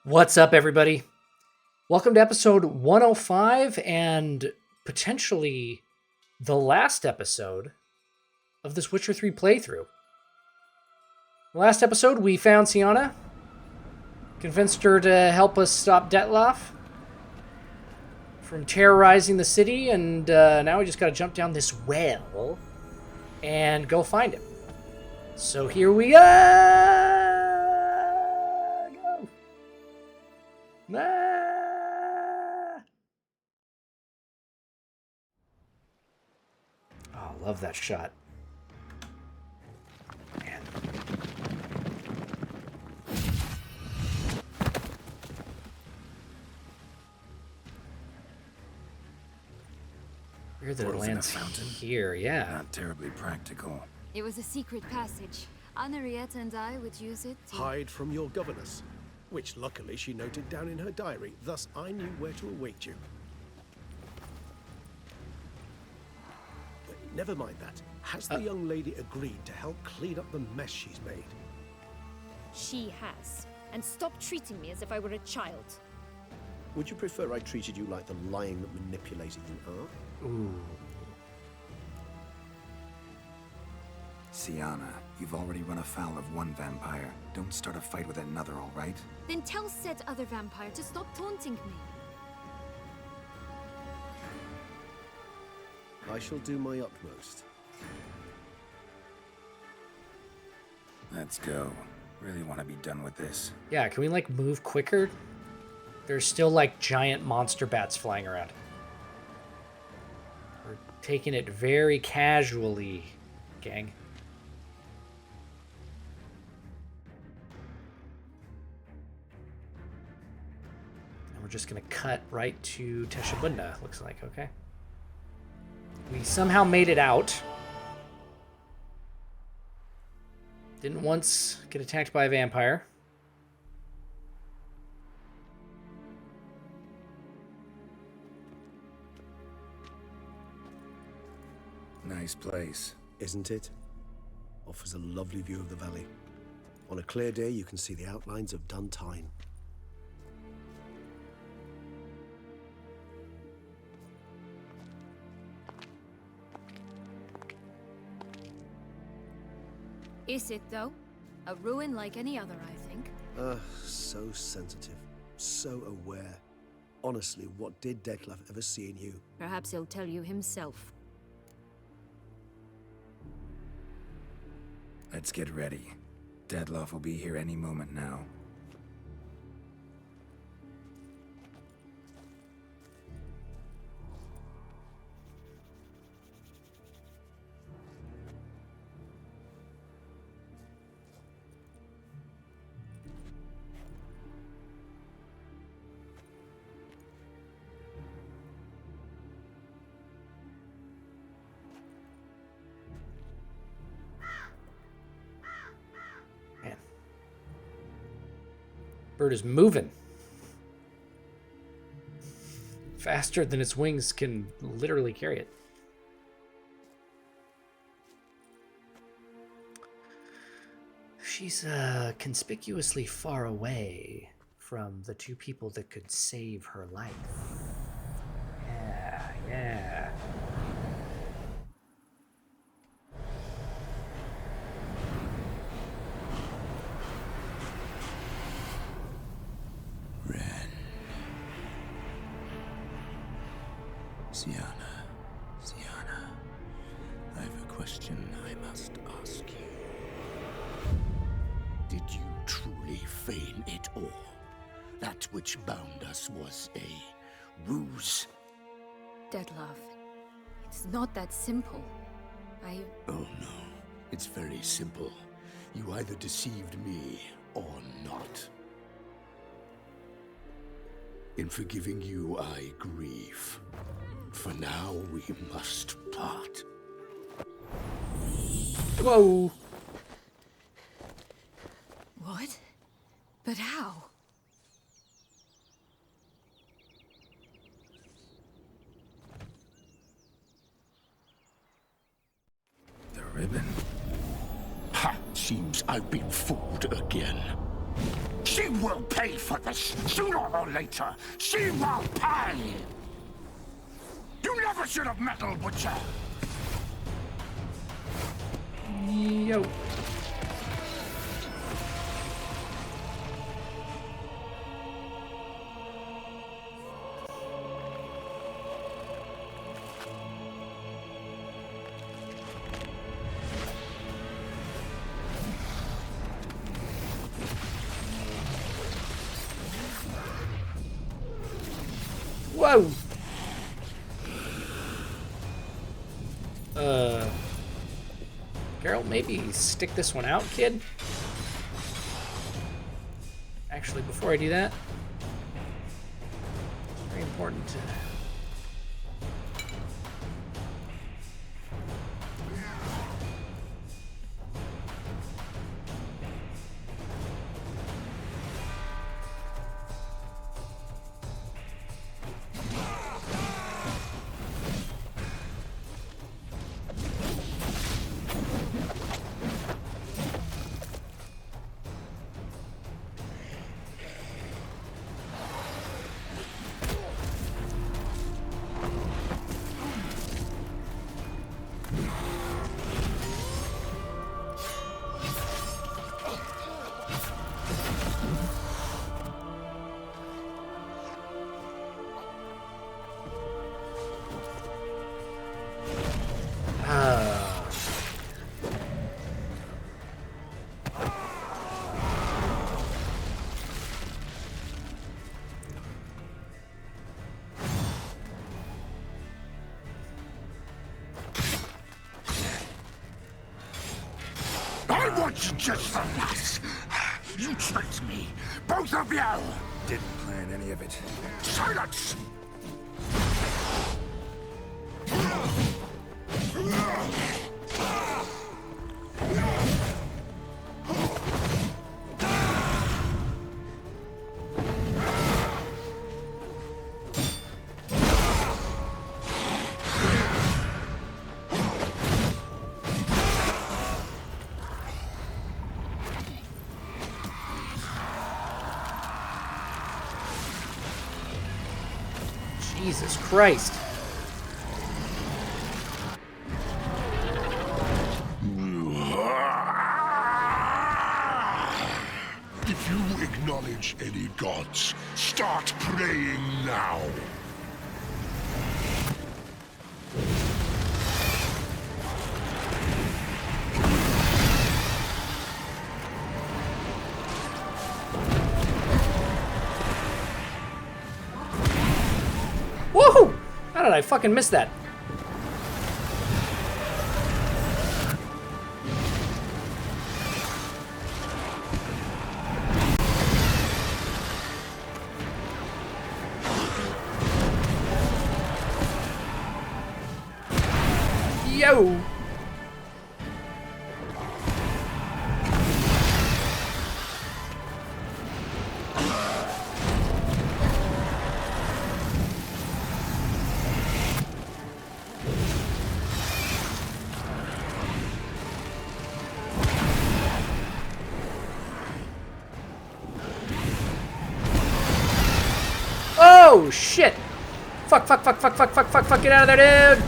What's up, everybody? Welcome to episode 105 and potentially the last episode of this Witcher 3 playthrough. Last episode, we found Syanna, convinced her to help us stop Dettlaff from terrorizing the city, and now we just gotta jump down this well and go find him. So here we go! Ah. Oh, I love that shot. Man. Weird that it lands here, yeah. Not terribly practical. It was a secret passage. Henriette and I would use it to hide from your governess, which luckily she noted down in her diary. Thus, I knew where to await you. Never mind that. Has the young lady agreed to help clean up the mess she's made? She has. And stop treating me as if I were a child. Would you prefer I treated you like the lying, manipulated you are? Ooh. Syanna, you've already run afoul of one vampire. Don't start a fight with another, all right? Then tell said other vampire to stop taunting me. I shall do my utmost. Let's go. Really want to be done with this. Yeah, can we, like, move quicker? There's still, like, giant monster bats flying around. We're taking it very casually, gang. And we're just going to cut right to Teshabunda, looks like, okay? We somehow made it out. Didn't once get attacked by a vampire. Nice place. Isn't it? Offers a lovely view of the valley. On a clear day, you can see the outlines of Duntine. Is it, though? A ruin like any other, I think. So sensitive. So aware. Honestly, what did Dettlaff ever see in you? Perhaps he'll tell you himself. Let's get ready. Dettlaff will be here any moment now. Bird is moving. Faster than its wings can literally carry it. She's conspicuously far away from the two people that could save her life. Yeah. Syanna, I have a question I must ask you. Did you truly feign it all? That which bound us was a ruse? Dettlaff, it's not that simple. Oh no, it's very simple. You either deceived me or not. In forgiving you, I grieve. For now, we must part. Whoa. What? But how? The ribbon. Ha! Seems I've been fooled again. She will pay for this, sooner or later. She will pay! You never should have meddled, Butcher! Yo. Whoa! Geralt, maybe stick this one out, kid? Actually, before I do that, it's very important to... I want you just for that! You tricked me! Both of you! Didn't plan any of it. Silence! Jesus Christ. If you acknowledge any gods, start praying now. Woohoo! How did I fucking miss that? Yo! Oh, shit! Fuck, fuck, fuck, fuck, fuck, fuck, fuck, fuck, get out of there, dude!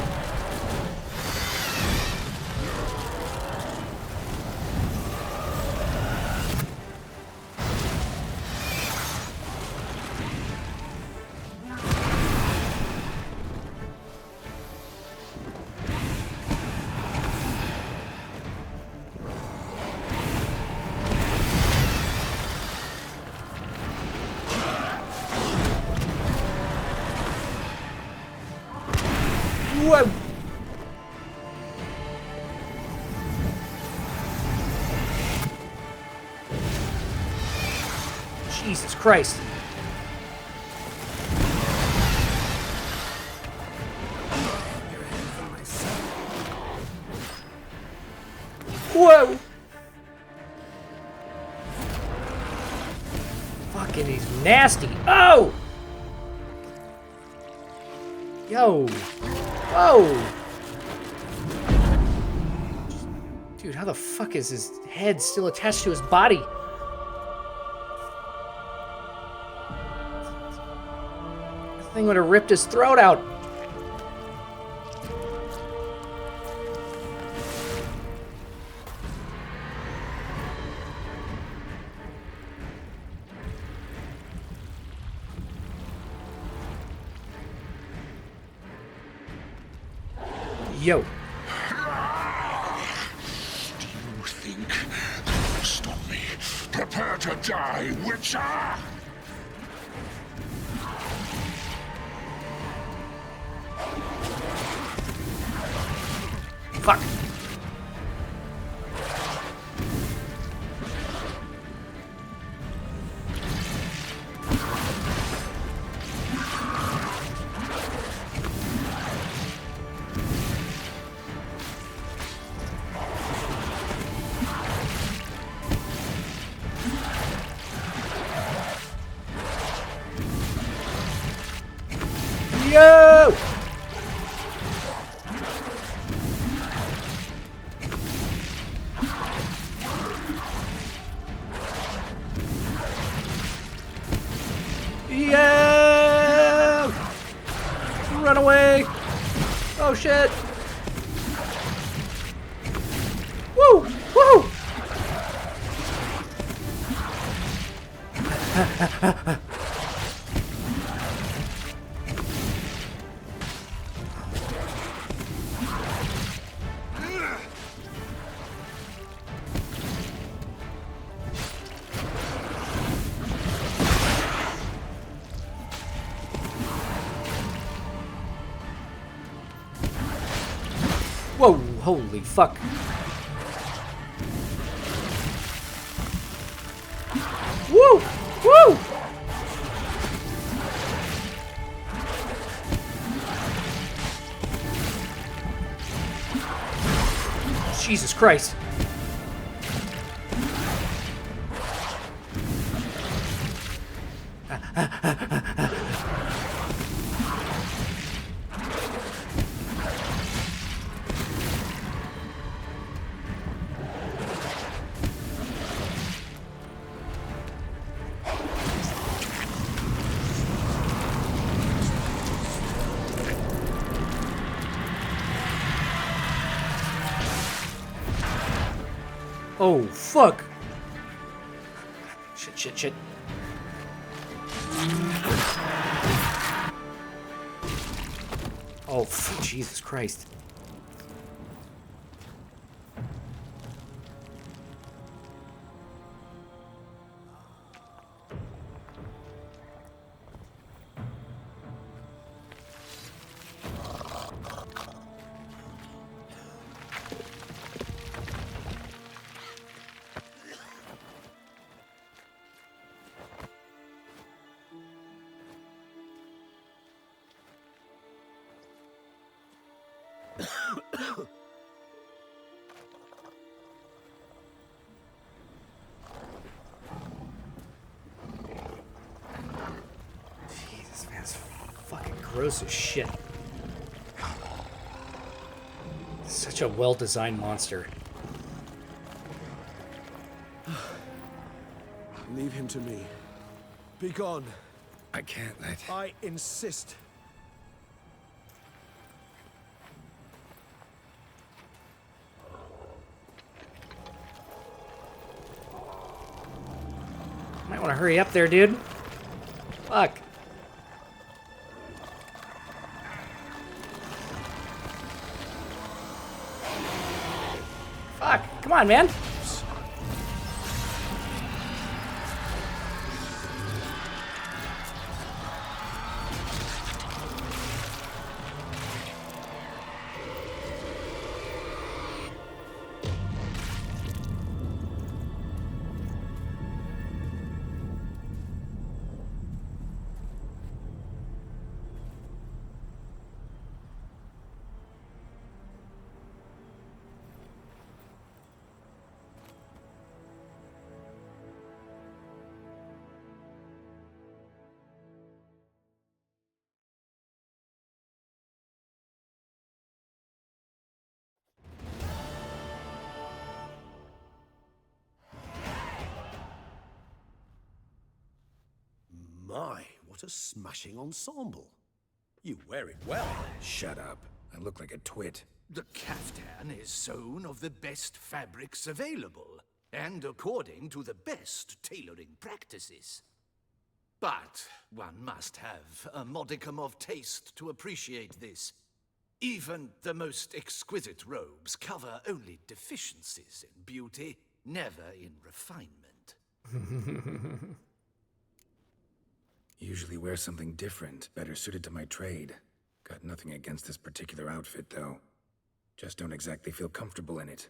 Whoa! Jesus Christ. Whoa! Fucking, he's nasty. Oh! Yo! Whoa! Dude, how the fuck is his head still attached to his body? Thing would have ripped his throat out. Yo. Do you think that will stop me? Prepare to die, Witcher! Fuck. Yo! Yeah! Run away! Oh shit! Woo! Woo! Whoa, holy fuck. Woo! Woo! Jesus Christ. Oh, fuck. Shit, shit, shit. Oh, Jesus Christ. Jesus, man, it's fucking gross as shit. Such a well-designed monster. Leave him to me. Be gone. I can't let... I insist. Might want to hurry up there, dude. Fuck. Fuck. Come on, man. My, what a smashing ensemble. You wear it well. Shut up. I look like a twit. The caftan is sewn of the best fabrics available, and according to the best tailoring practices. But one must have a modicum of taste to appreciate this. Even the most exquisite robes cover only deficiencies in beauty, never in refinement. Usually wear something different, better suited to my trade. Got nothing against this particular outfit, though. Just don't exactly feel comfortable in it.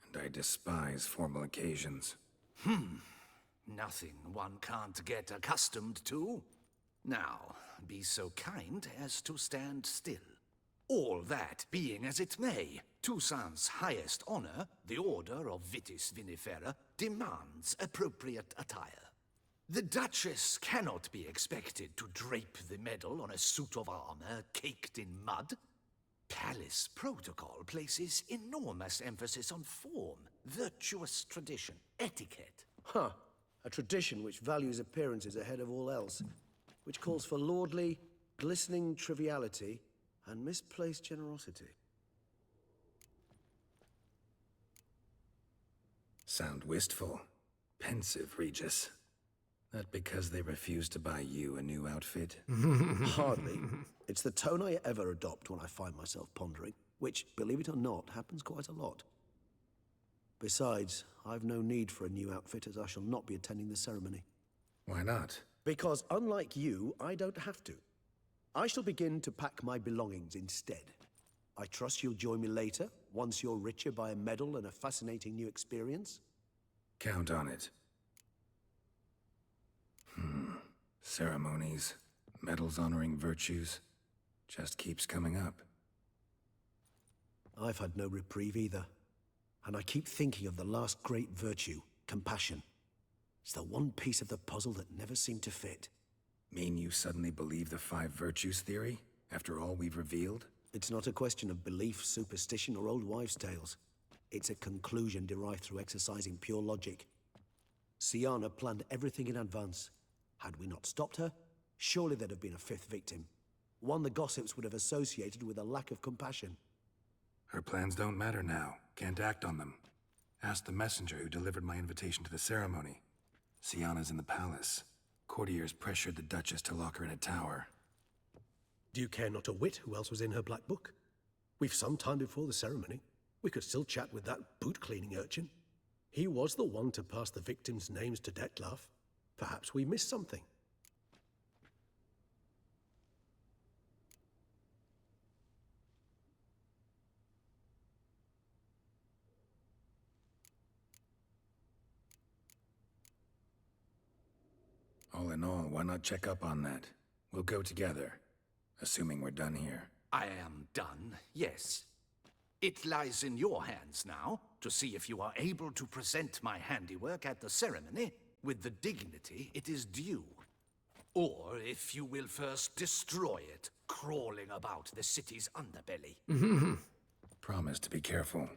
And I despise formal occasions. Nothing one can't get accustomed to. Now, be so kind as to stand still. All that being as it may, Toussaint's highest honor, the Order of Vitis Vinifera, demands appropriate attire. The Duchess cannot be expected to drape the medal on a suit of armor caked in mud. Palace protocol places enormous emphasis on form, virtuous tradition, etiquette. Huh. A tradition which values appearances ahead of all else, which calls for lordly, glistening triviality and misplaced generosity. Sound wistful. Pensive, Regis. That because they refuse to buy you a new outfit? Hardly. It's the tone I ever adopt when I find myself pondering, which, believe it or not, happens quite a lot. Besides, I've no need for a new outfit as I shall not be attending the ceremony. Why not? Because unlike you, I don't have to. I shall begin to pack my belongings instead. I trust you'll join me later, once you're richer by a medal and a fascinating new experience? Count on it. Ceremonies, medals honoring virtues, just keeps coming up. I've had no reprieve either. And I keep thinking of the last great virtue, compassion. It's the one piece of the puzzle that never seemed to fit. Mean you suddenly believe the 5 virtues theory, after all we've revealed? It's not a question of belief, superstition, or old wives' tales. It's a conclusion derived through exercising pure logic. Syanna planned everything in advance. Had we not stopped her, surely there'd have been a 5th victim. One the gossips would have associated with a lack of compassion. Her plans don't matter now. Can't act on them. Ask the messenger who delivered my invitation to the ceremony. Syanna's in the palace. Courtiers pressured the Duchess to lock her in a tower. Do you care not a whit who else was in her black book? We've some time before the ceremony. We could still chat with that boot-cleaning urchin. He was the one to pass the victims' names to Dettlaff. Perhaps we missed something. All in all, why not check up on that? We'll go together, assuming we're done here. I am done, yes. It lies in your hands now to see if you are able to present my handiwork at the ceremony with the dignity it is due. Or if you will first destroy it, crawling about the city's underbelly. Promise to be careful.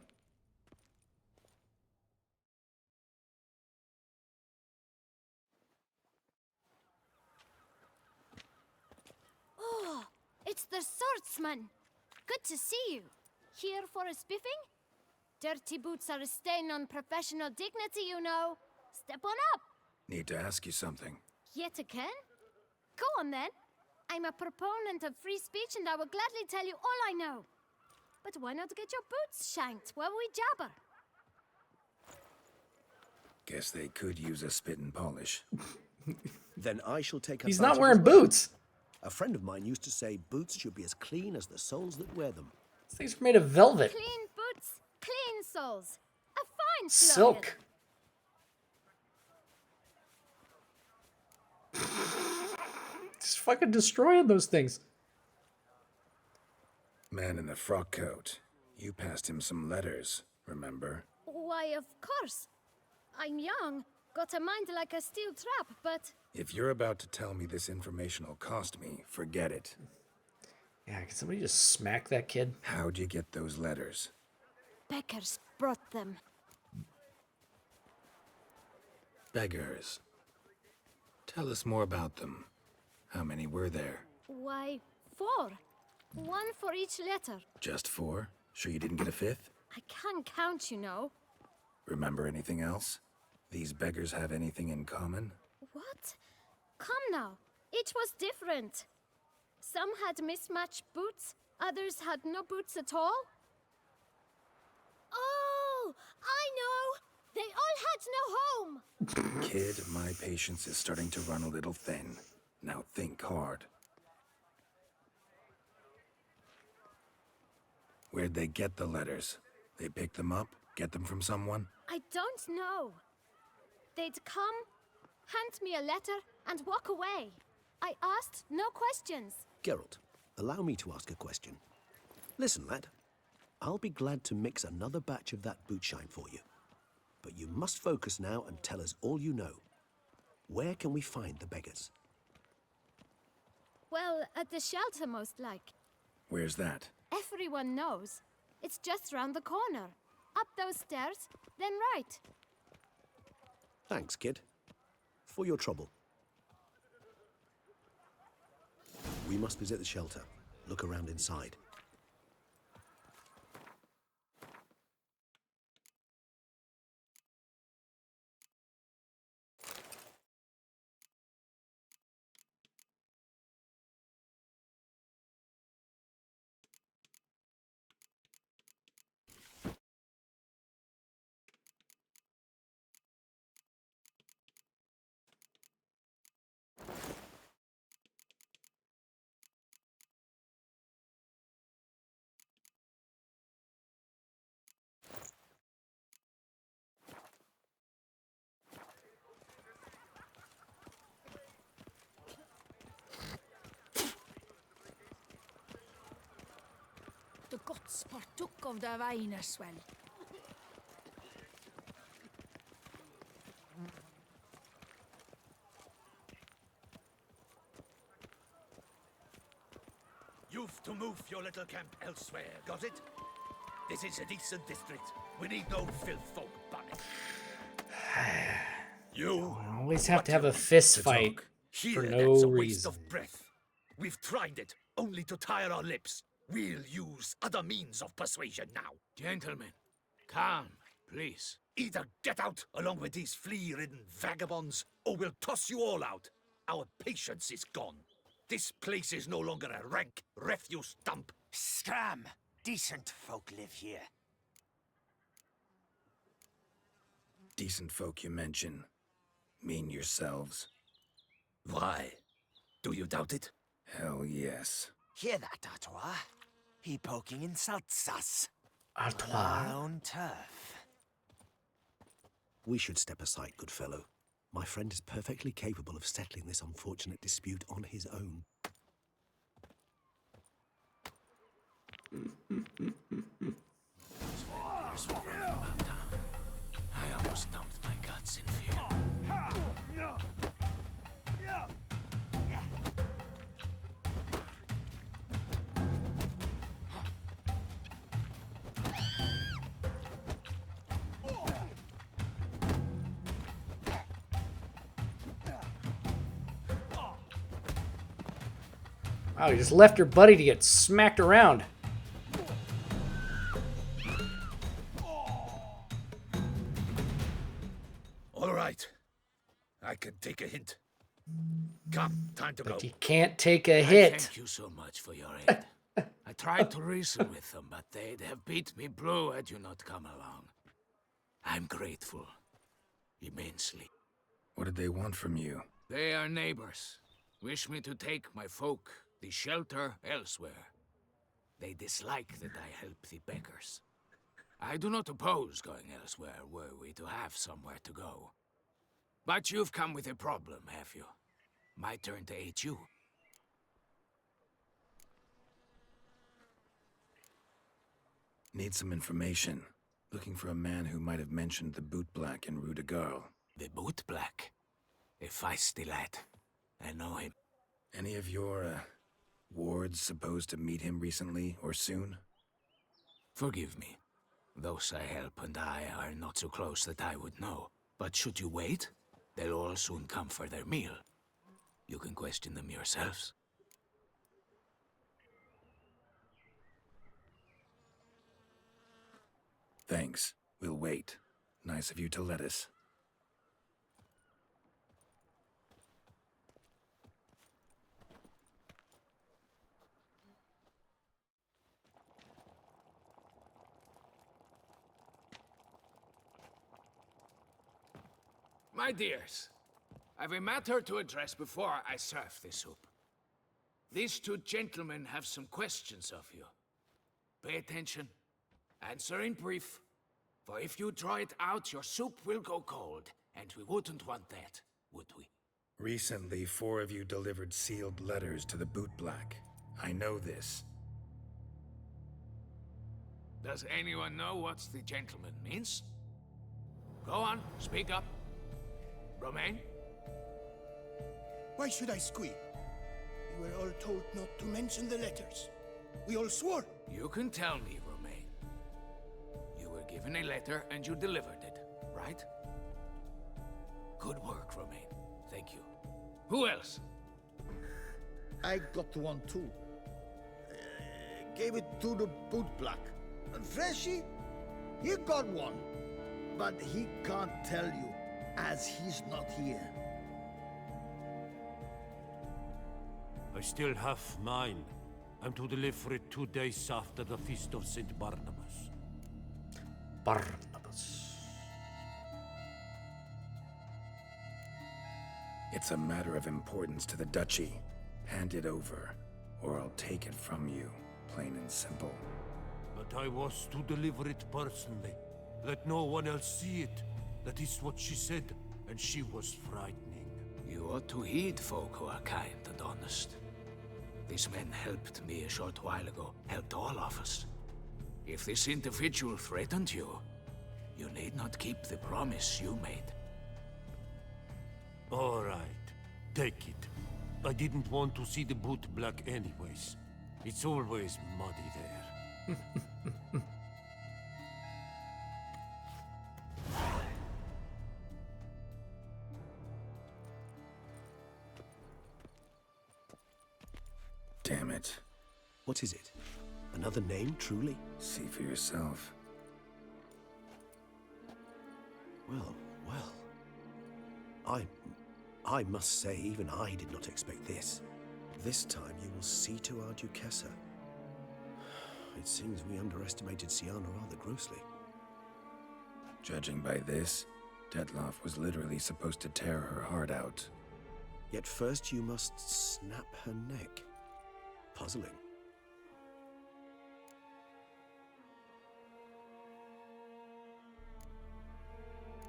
Oh, it's the swordsman. Good to see you. Here for a spiffing? Dirty boots are a stain on professional dignity, you know. Step on up. Need to ask you something. Yet again? Go on then. I'm a proponent of free speech and I will gladly tell you all I know. But why not get your boots shanked while we jabber? Guess they could use a spit and polish. Then I shall take He's advantage not wearing as well. boots. A friend of mine used to say boots should be as clean as the soles that wear them. These things are made of velvet. Clean boots, clean soles. A fine slogan. Silk. Just fucking destroying those things. Man in the frock coat. You passed him some letters, remember? Why, of course. I'm young, got a mind like a steel trap, but... If you're about to tell me this information will cost me, forget it. Yeah, can somebody just smack that kid? How'd you get those letters? Beggars brought them. Beggars. Tell us more about them. How many were there? Why, 4. One for each letter. Just 4? Sure you didn't get a 5th? I can't count, you know. Remember anything else? These beggars have anything in common? What? Come now. Each was different. Some had mismatched boots, others had no boots at all. Oh, I know! They all had no home! Kid, my patience is starting to run a little thin. Now think hard. Where'd they get the letters? They pick them up? Get them from someone? I don't know. They'd come, hand me a letter, and walk away. I asked no questions. Geralt, allow me to ask a question. Listen, lad. I'll be glad to mix another batch of that bootshine for you. But you must focus now and tell us all you know. Where can we find the beggars? Well, at the shelter, most like. Where's that? Everyone knows. It's just round the corner. Up those stairs, then right. Thanks, kid. For your trouble. We must visit the shelter. Look around inside. The guts partook of the vineswell. You've to move your little camp elsewhere, got it? This is a decent district. We need no filth folk bunny. You Always have to have a fist fight Here, for that's no a waste reason. of breath. We've tried it, only to tire our lips. We'll use other means of persuasion now. Gentlemen, calm, please. Either get out along with these flea-ridden vagabonds, or we'll toss you all out. Our patience is gone. This place is no longer a rank refuse dump. Scram! Decent folk live here. Decent folk you mention. Mean yourselves? Why? Do you doubt it? Hell yes. Hear that, Artois? He poking insults us. Artois. Our own turf. We should step aside, good fellow. My friend is perfectly capable of settling this unfortunate dispute on his own. I almost dumped my guts in fear. Wow, he just left her buddy to get smacked around. All right. I can take a hint. Come, time to go. But you can't take a hit. Thank you so much for your aid. I tried to reason with them, but they'd have beat me blue had you not come along. I'm grateful. Immensely. What did they want from you? They are neighbors. Wish me to take my folk, the shelter, elsewhere. They dislike that I help the beggars. I do not oppose going elsewhere were we to have somewhere to go. But you've come with a problem, have you? My turn to aid you. Need some information. Looking for a man who might have mentioned the boot black in Rue de Garl. The boot black. A feisty lad. I know him. Any of your, wards supposed to meet him recently or soon? Forgive me. Those I help and I are not so close that I would know. But should you wait, they'll all soon come for their meal. You can question them yourselves. Thanks. We'll wait. Nice of you to let us. My dears, I've a matter to address before I serve the soup. These two gentlemen have some questions of you. Pay attention. Answer in brief. For if you draw it out, your soup will go cold, and we wouldn't want that, would we? Recently, 4 of you delivered sealed letters to the bootblack. I know this. Does anyone know what the gentleman means? Go on, speak up. Romain? Why should I squeal? We were all told not to mention the letters. We all swore. You can tell me, Romain. You were given a letter and you delivered it, right? Good work, Romain. Thank you. Who else? I got one too. Gave it to the bootblack. And Freshie, he got one. But he can't tell you, as he's not here. I still have mine. I'm to deliver it 2 days after the Feast of St. Barnabas. Barnabas. It's a matter of importance to the Duchy. Hand it over, or I'll take it from you, plain and simple. But I was to deliver it personally. Let no one else see it. That is what she said, and she was frightening. You ought to heed folk who are kind and honest. These men helped me a short while ago, helped all of us. If this individual threatened you, you need not keep the promise you made. All right, take it. I didn't want to see the bootblack anyways. It's always muddy there. Damn it. What is it? Another name, truly? See for yourself. Well, well. I must say, even I did not expect this. This time you will see to our Duchessa. It seems we underestimated Syanna rather grossly. Judging by this, Dettlaff was literally supposed to tear her heart out. Yet first you must snap her neck. Puzzling.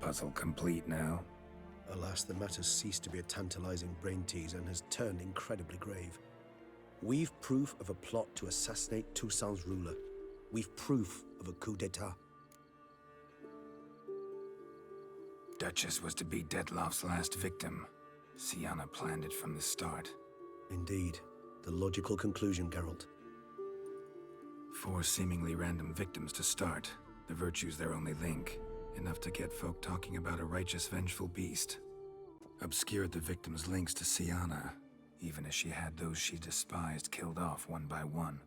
Puzzle complete now. Alas, the matter's ceased to be a tantalizing brain tease and has turned incredibly grave. We've proof of a plot to assassinate Toussaint's ruler. We've proof of a coup d'etat. Duchess was to be Dettlaff's last victim. Syanna planned it from the start. Indeed. The logical conclusion, Geralt. 4 seemingly random victims to start. The virtue's their only link. Enough to get folk talking about a righteous, vengeful beast. Obscured the victims' links to Syanna, even as she had those she despised killed off one by one,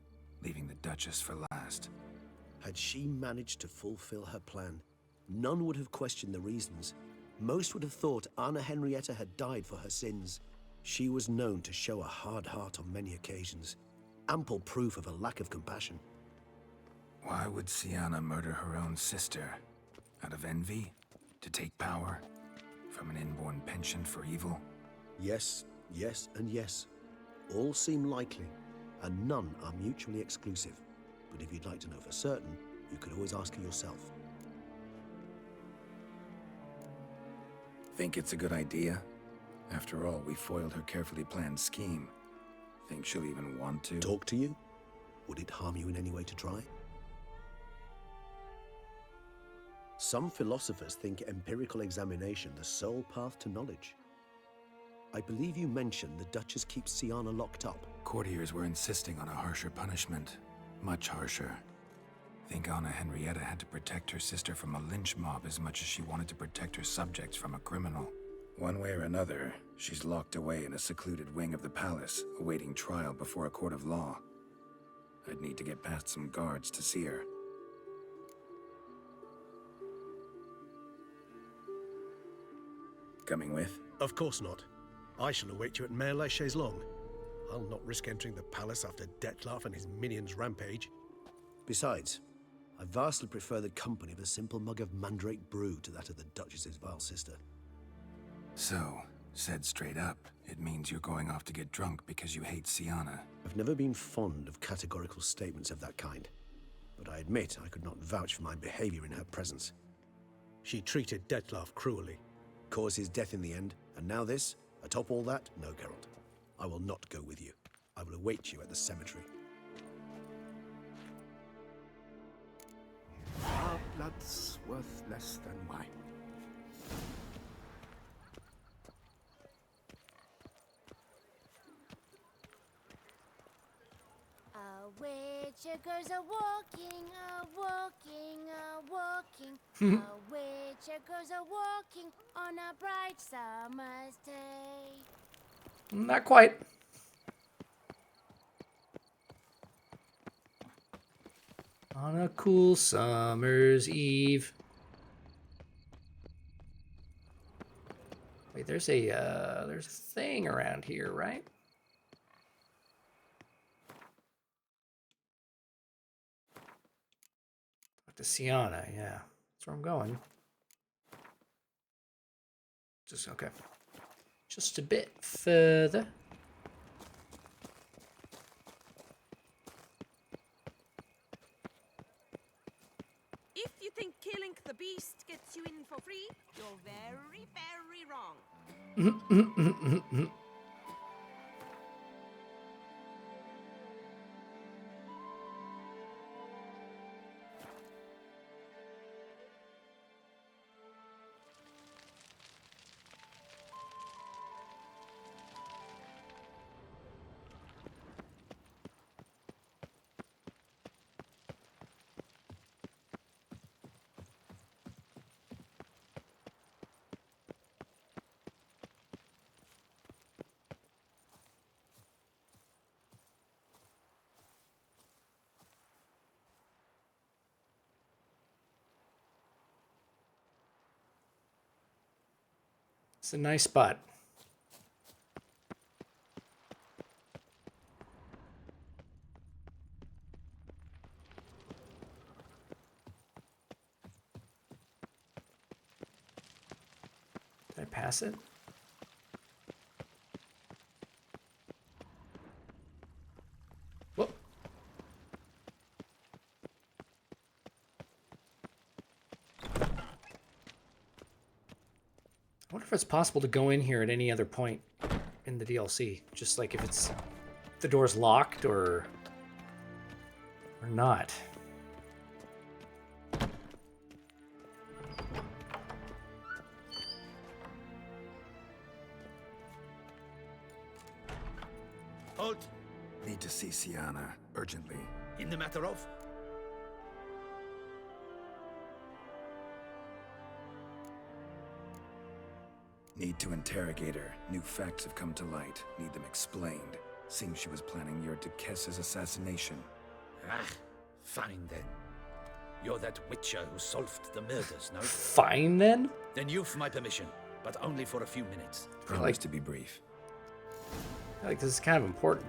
leaving the Duchess for last. Had she managed to fulfill her plan, none would have questioned the reasons. Most would have thought Anna Henrietta had died for her sins. She was known to show a hard heart on many occasions. Ample proof of a lack of compassion. Why would Syanna murder her own sister? Out of envy? To take power? From an inborn penchant for evil? Yes, yes, and yes. All seem likely, and none are mutually exclusive. But if you'd like to know for certain, you could always ask her yourself. Think it's a good idea? After all, we foiled her carefully planned scheme. Think she'll even want to? Talk to you? Would it harm you in any way to try? Some philosophers think empirical examination the sole path to knowledge. I believe you mentioned the Duchess keeps Syanna locked up. Courtiers were insisting on a harsher punishment. Much harsher. Think Anna Henrietta had to protect her sister from a lynch mob as much as she wanted to protect her subjects from a criminal. One way or another, she's locked away in a secluded wing of the palace, awaiting trial before a court of law. I'd need to get past some guards to see her. Coming with? Of course not. I shall await you at Mare la Chaise-Longue. I'll not risk entering the palace after Dettlaff and his minions rampage. Besides, I vastly prefer the company of a simple mug of mandrake brew to that of the Duchess's vile sister. So, said straight up, it means you're going off to get drunk because you hate Syanna. I've never been fond of categorical statements of that kind, but I admit I could not vouch for my behavior in her presence. She treated Dettlaff cruelly, caused his death in the end, and now this? Atop all that, no, Geralt. I will not go with you. I will await you at the cemetery. Our blood's worth less than wine. Witcher girls are walking, walking. Witcher girls are walking on a bright summer's day. Not quite. On a cool summer's eve. Wait, there's a thing around here, right? Talk to Syanna, yeah. That's where I'm going. Just okay. Just a bit further. If you think killing the beast gets you in for free, you're very, very wrong. It's a nice spot. Did I pass it? Whoop. I wonder if it's possible to go in here at any other point in the DLC. Just like if the door's locked or not. Halt! Need to see Syanna, urgently. In the matter of? Need to interrogate her. New facts have come to light. Need them explained. Seems she was planning your Duquesse's assassination. Ah, fine then. You're that witcher who solved the murders, no? Fine then? Then you've my permission, but only for a few minutes. Promise to be brief. I feel like this is kind of important.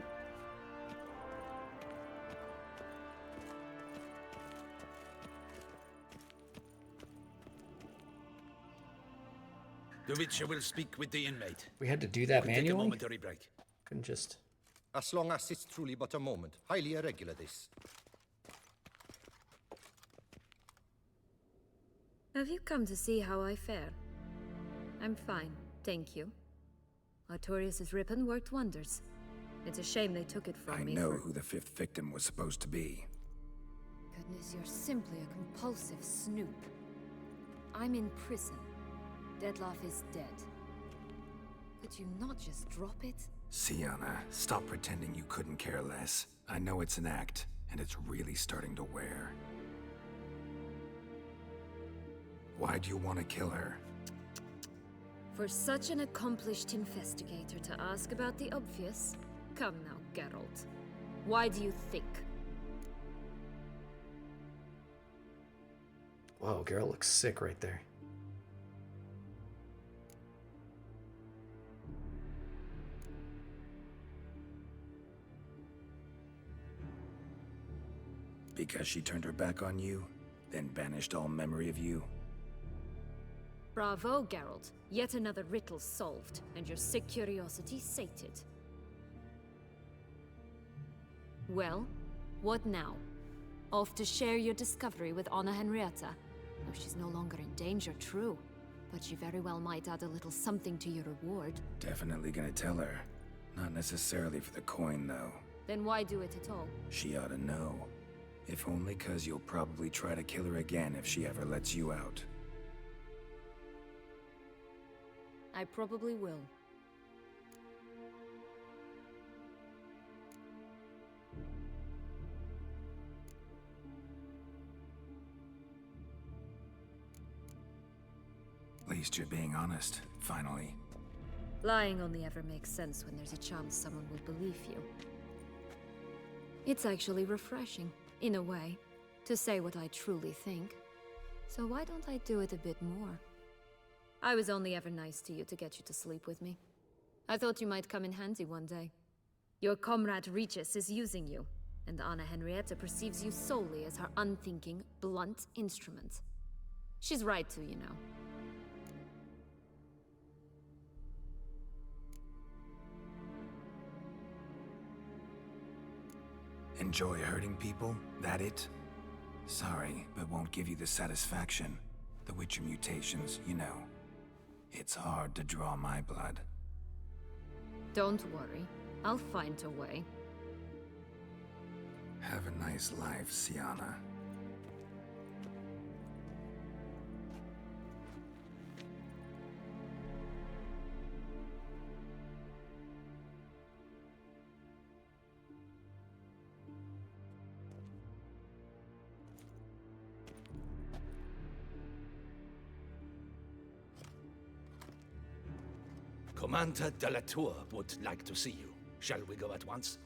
The witcher will speak with the inmate. We had to do that We'll take a manually? momentary break. Couldn't just... As long as it's truly but a moment. Highly irregular, this. Have you come to see how I fare? I'm fine, thank you. Artorius' ribbon worked wonders. It's a shame they took it from I me know for... who the fifth victim was supposed to be. Goodness, you're simply a compulsive snoop. I'm in prison. Dettlaff is dead. Could you not just drop it? Syanna, stop pretending you couldn't care less. I know it's an act, and it's really starting to wear. Why do you want to kill her? For such an accomplished investigator to ask about the obvious? Come now, Geralt. Why do you think? Whoa, Geralt looks sick right there. Because she turned her back on you, then banished all memory of you? Bravo, Geralt. Yet another riddle solved, and your sick curiosity sated. Well, what now? Off to share your discovery with Anna Henrietta? No, she's no longer in danger, true. But she very well might add a little something to your reward. Definitely gonna tell her. Not necessarily for the coin, though. Then why do it at all? She ought to know. If only 'cause you'll probably try to kill her again if she ever lets you out. I probably will. At least you're being honest, finally. Lying only ever makes sense when there's a chance someone will believe you. It's actually refreshing, in a way, to say what I truly think. So why don't I do it a bit more? I was only ever nice to you to get you to sleep with me. I thought you might come in handy one day. Your comrade Regis is using you, and Anna Henrietta perceives you solely as her unthinking, blunt instrument. She's right to, you know. Enjoy hurting people? That it? Sorry, but won't give you the satisfaction. The Witcher mutations, you know. It's hard to draw my blood. Don't worry. I'll find a way. Have a nice life, Syanna. Commander Dettlaff would like to see you. Shall we go at once?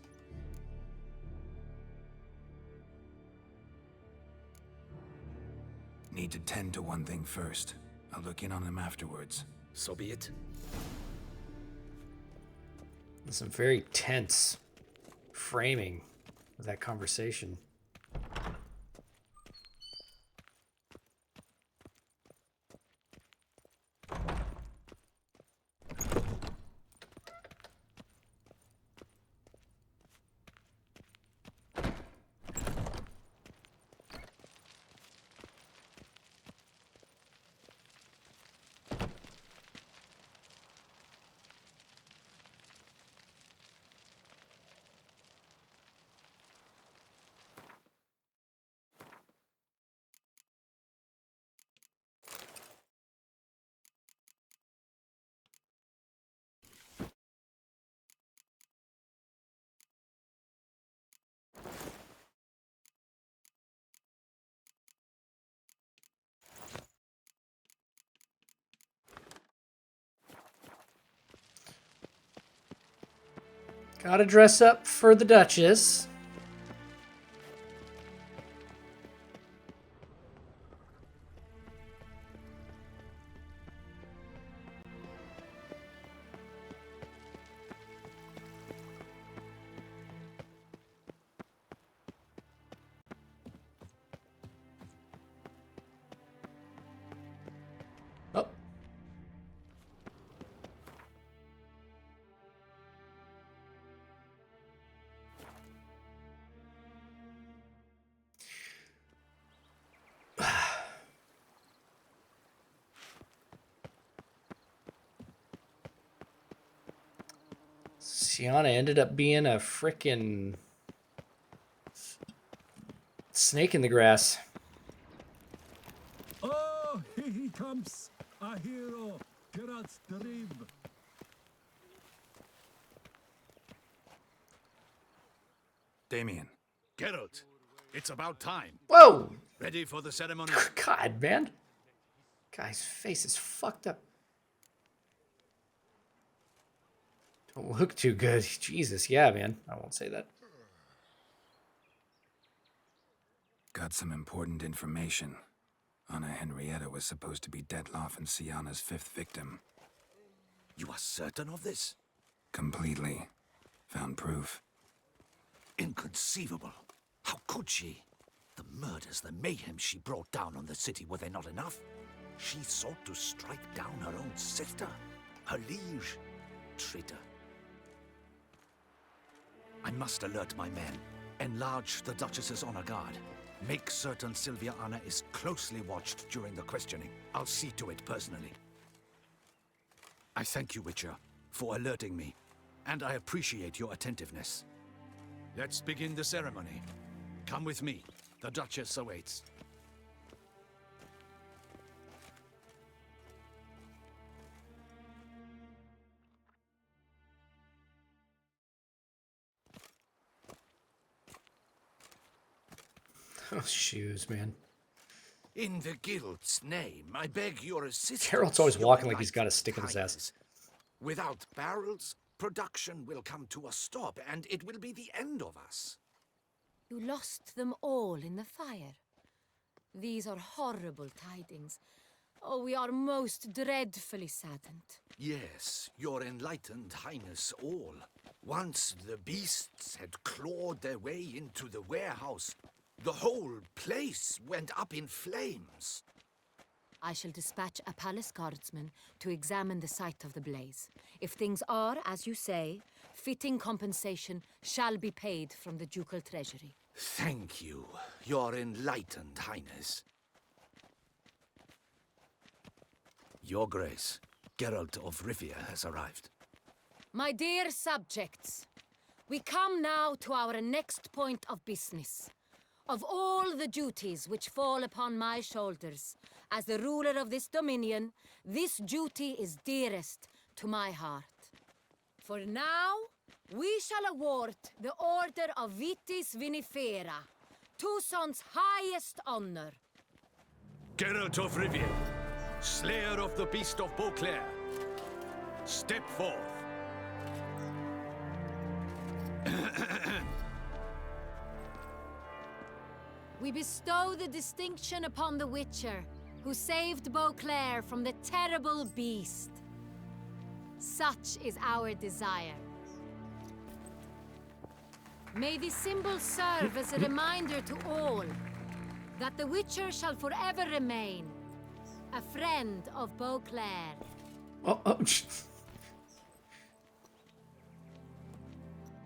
Need to tend to one thing first. I'll look in on him afterwards. So be it. Some very tense framing of that conversation. Gotta dress up for the Duchess. Oh. Syanna ended up being a frickin' snake in the grass. Oh, here he comes, a hero, Geralt's dream. Damien. Geralt, it's about time. Whoa! Ready for the ceremony? God, man. Guy's face is fucked up. Don't look too good. Jesus, yeah, man. I won't say that. Got some important information. Anna Henrietta was supposed to be Dettlaff and Syanna's 5th victim. You are certain of this? Completely. Found proof. Inconceivable. How could she? The murders, the mayhem she brought down on the city, were they not enough? She sought to strike down her own sister, her liege. Traitor. I must alert my men. Enlarge the Duchess's honor guard. Make certain Syanna is closely watched during the questioning. I'll see to it personally. I thank you, Witcher, for alerting me, and I appreciate your attentiveness. Let's begin the ceremony. Come with me. The Duchess awaits. Oh, shoes, man. In the guild's name, I beg your assistance. Geralt's always Your walking like he's got a stick in his ass. Highness. Without barrels, production will come to a stop, and it will be the end of us. You lost them all in the fire. These are horrible tidings. Oh, we are most dreadfully saddened. Yes, your enlightened highness all. Once the beasts had clawed their way into the warehouse, the whole place went up in flames. I shall dispatch a palace guardsman to examine the site of the blaze. If things are, as you say, fitting compensation shall be paid from the ducal treasury. Thank you, your enlightened highness. Your Grace, Geralt of Rivia has arrived. My dear subjects, we come now to our next point of business. Of all the duties which fall upon my shoulders, as the ruler of this dominion, this duty is dearest to my heart. For now, we shall award the Order of Vitis Vinifera, Tucson's highest honor. Geralt of Rivia, Slayer of the Beast of Beauclair, step forth. We bestow the distinction upon the Witcher, who saved Beauclair from the terrible beast. Such is our desire. May this symbol serve as a reminder to all that the Witcher shall forever remain a friend of Beauclair. Oh.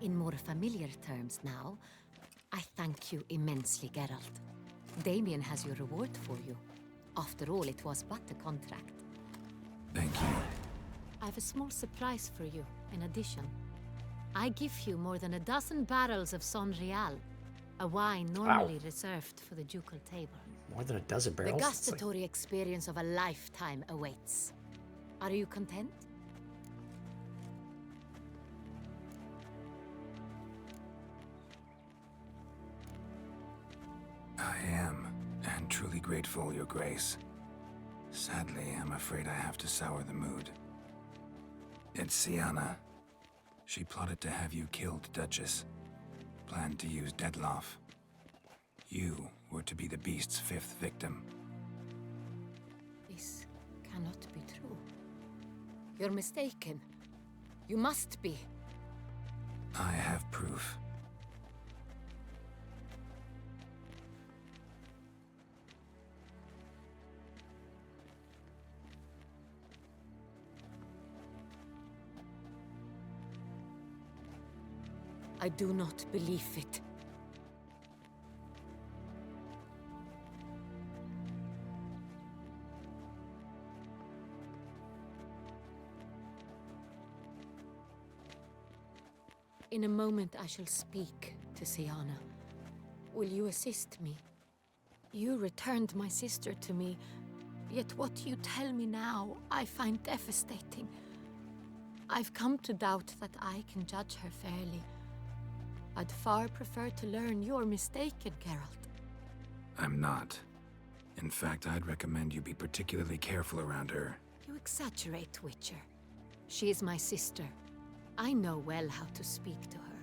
In more familiar terms now, I thank you immensely, Geralt. Damien has your reward for you. After all, it was but a contract. Thank you. I have a small surprise for you, in addition. I give you more than a dozen barrels of Son Real, a wine normally reserved for the ducal table. More than a dozen barrels? The gustatory experience of a lifetime awaits. Are you content? I am, and truly grateful, Your Grace. Sadly, I'm afraid I have to sour the mood. It's Syanna. She plotted to have you killed, Duchess. Planned to use Dettlaff. You were to be the beast's fifth victim. This cannot be true. You're mistaken. You must be. I have proof. I do not believe it. In a moment I shall speak to Syanna. Will you assist me? You returned my sister to me, yet what you tell me now I find devastating. I've come to doubt that I can judge her fairly. I'd far prefer to learn you're mistaken, Geralt. I'm not. In fact, I'd recommend you be particularly careful around her. You exaggerate, Witcher. She is my sister. I know well how to speak to her.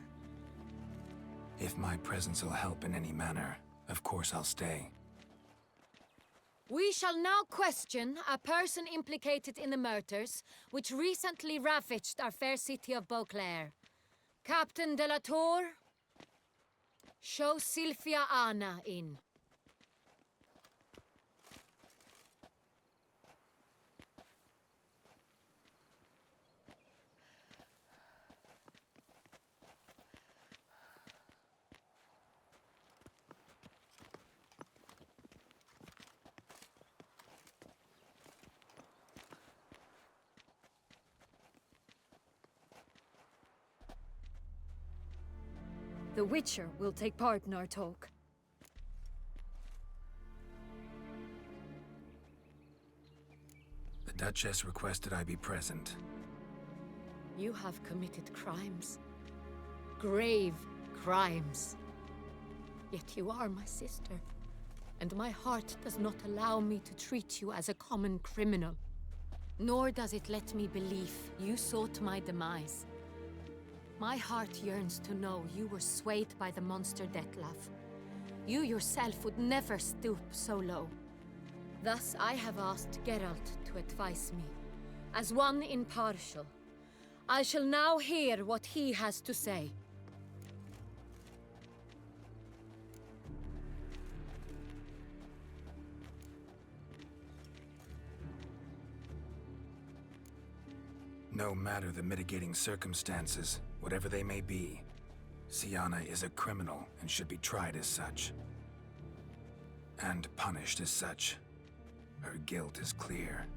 If my presence will help in any manner, of course I'll stay. We shall now question a person implicated in the murders which recently ravaged our fair city of Beauclair. Captain de la Tour, show Sylvia Anna in. The Witcher will take part in our talk. The Duchess requested I be present. You have committed crimes. Grave crimes. Yet you are my sister, and my heart does not allow me to treat you as a common criminal. Nor does it let me believe you sought my demise. My heart yearns to know you were swayed by the monster Dettlaff. You yourself would never stoop so low. Thus I have asked Geralt to advise me. As one impartial, I shall now hear what he has to say. No matter the mitigating circumstances, whatever they may be, Syanna is a criminal and should be tried as such. And punished as such. Her guilt is clear.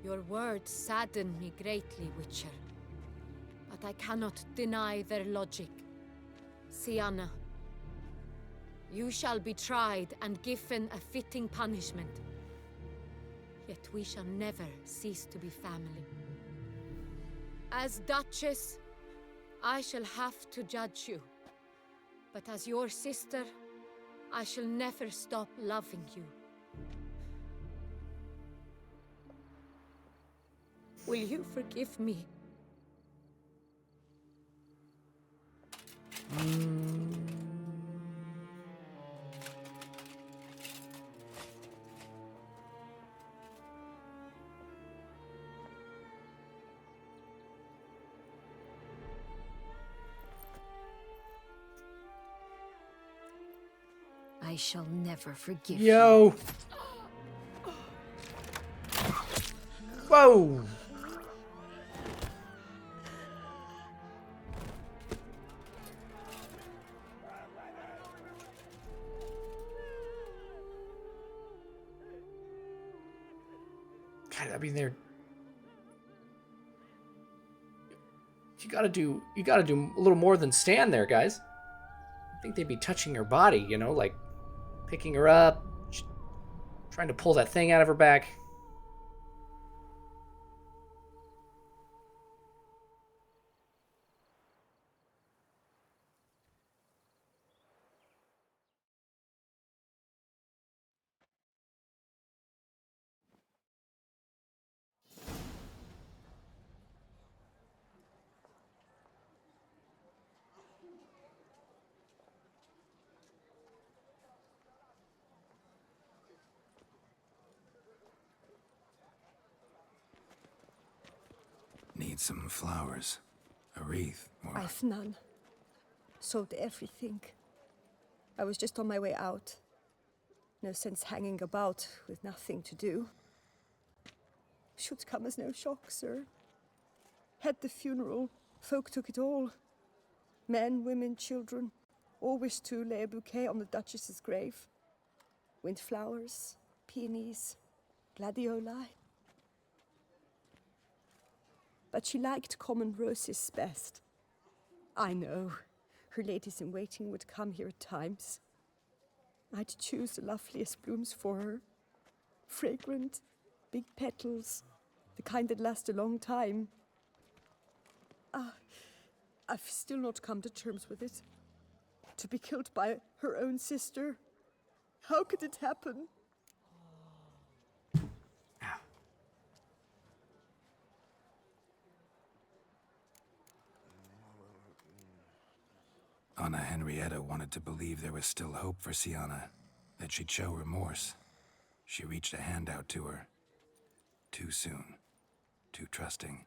Your words sadden me greatly, Witcher. But I cannot deny their logic. Syanna, you shall be tried and given a fitting punishment. Yet we shall never cease to be family. As Duchess, I shall have to judge you. But as your sister, I shall never stop loving you. Will you forgive me? I shall never forgive you. Yo! Whoa! God, I mean, you gotta do a little more than stand there, guys. I think they'd be touching her body, you know, like picking her up, trying to pull that thing out of her back. Need some flowers. A wreath, or... I've none. Sold everything. I was just on my way out. No sense hanging about with nothing to do. Should come as no shock, sir. Had the funeral. Folk took it all. Men, women, children. All wished to lay a bouquet on the Duchess's grave. Windflowers, peonies, gladioli. But she liked common roses best. I know, her ladies-in-waiting would come here at times. I'd choose the loveliest blooms for her. Fragrant, big petals, the kind that last a long time. I've still not come to terms with it. To be killed by her own sister. How could it happen? Anna Henrietta wanted to believe there was still hope for Syanna, that she'd show remorse. She reached a hand out to her. Too soon. Too trusting.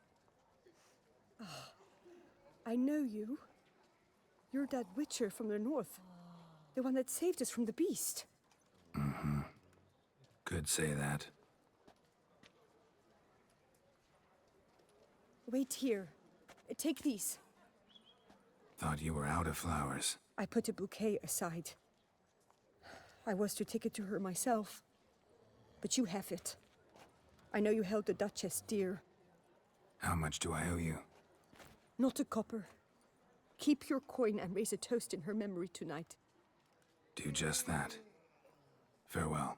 I know you. You're that Witcher from the north. The one that saved us from the beast. Mm-hmm. Could say that. Wait here. Take these. Thought you were out of flowers. I put a bouquet aside. I was to take it to her myself. But you have it. I know you held the Duchess dear. How much do I owe you? Not a copper. Keep your coin and raise a toast in her memory tonight. Do just that. Farewell.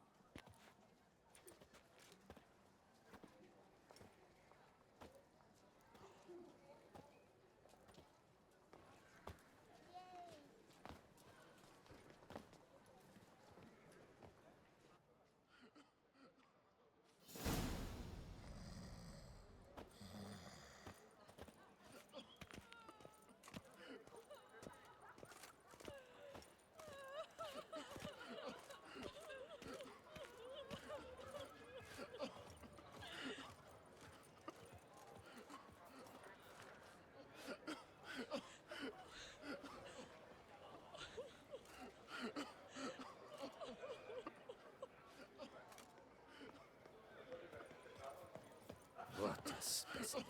What a specimen.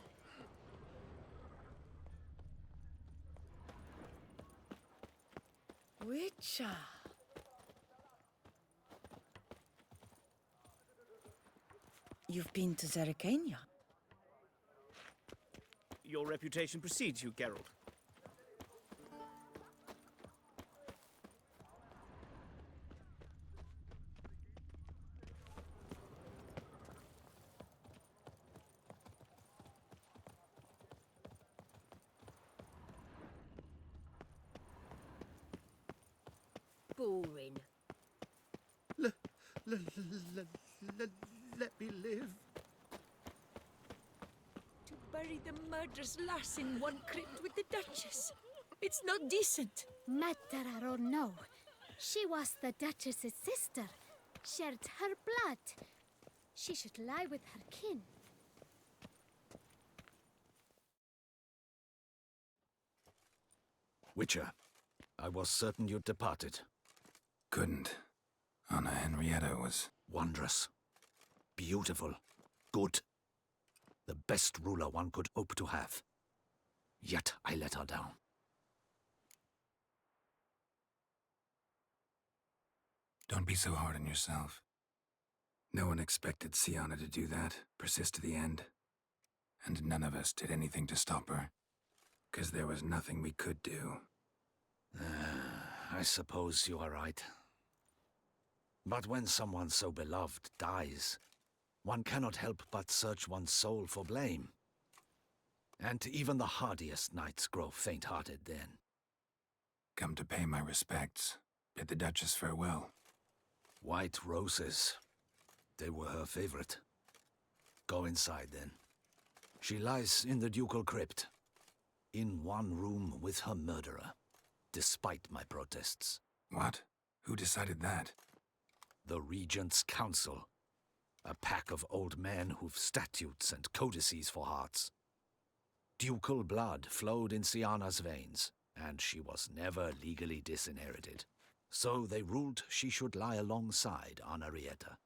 Witcher. You've been to Zerrikania? Your reputation precedes you, Geralt. Boring. Let me live. To bury the murderous lass in one crypt with the Duchess. It's not decent. Matter or no, she was the Duchess's sister, shared her blood. She should lie with her kin. Witcher, I was certain you'd departed. Couldn't. Anna Henrietta was... Wondrous. Beautiful. Good. The best ruler one could hope to have. Yet I let her down. Don't be so hard on yourself. No one expected Syanna to do that, persist to the end. And none of us did anything to stop her. 'Cause there was nothing we could do. I suppose you are right. But when someone so beloved dies, one cannot help but search one's soul for blame. And even the hardiest knights grow faint-hearted then. Come to pay my respects. Bid the Duchess farewell. White roses. They were her favorite. Go inside then. She lies in the ducal crypt. In one room with her murderer. Despite my protests. What? Who decided that? The Regent's Council. A pack of old men who've statutes and codices for hearts. Ducal blood flowed in Syanna's veins, and she was never legally disinherited. So they ruled she should lie alongside Henrietta.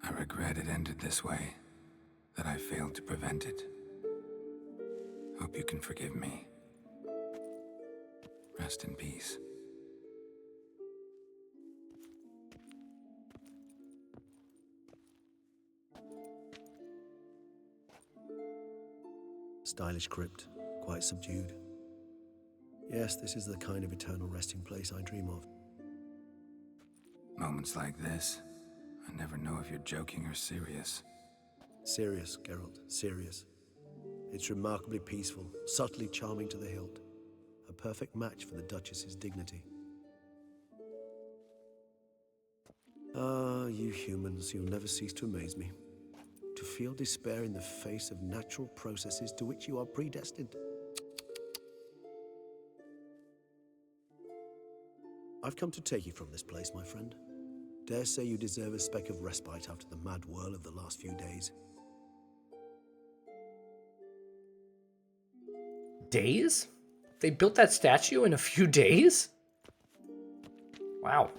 I regret it ended this way, that I failed to prevent it. Hope you can forgive me. Rest in peace. Stylish crypt, quite subdued. Yes, this is the kind of eternal resting place I dream of. Moments like this, I never know if you're joking or serious. Serious, Geralt, serious. It's remarkably peaceful, subtly charming to the hilt. A perfect match for the Duchess's dignity. Ah, you humans, you'll never cease to amaze me. To feel despair in the face of natural processes to which you are predestined. I've come to take you from this place, my friend. Dare say you deserve a speck of respite after the mad whirl of the last few days. days? They built that statue in a few days? Wow.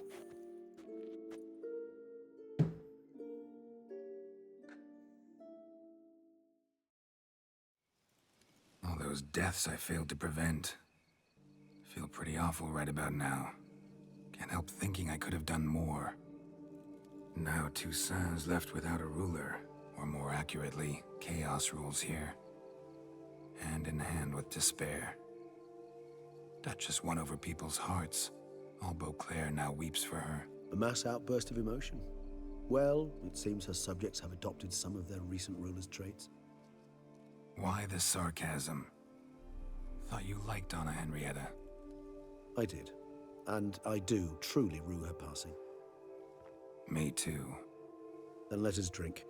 All those deaths I failed to prevent. Feel pretty awful right about now. Can't help thinking I could have done more. Now Toussaint's left without a ruler, or more accurately, chaos rules here. Hand in hand with despair. Duchess won over people's hearts. All Beauclair now weeps for her. A mass outburst of emotion. Well, it seems her subjects have adopted some of their recent ruler's traits. Why the sarcasm? Thought you liked Donna Henrietta. I did. And I do truly rue her passing. Me too. Then let us drink.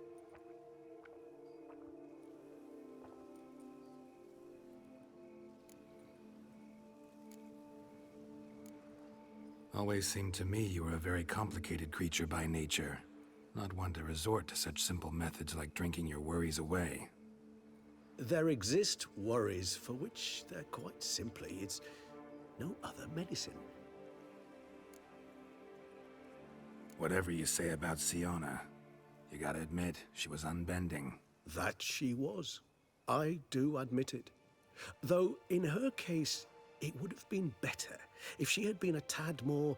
Always seemed to me you were a very complicated creature by nature. Not one to resort to such simple methods like drinking your worries away. There exist worries for which they're quite simply, it's no other medicine. Whatever you say about Syanna, you gotta admit, she was unbending. That she was. I do admit it. Though, in her case, it would have been better if she had been a tad more,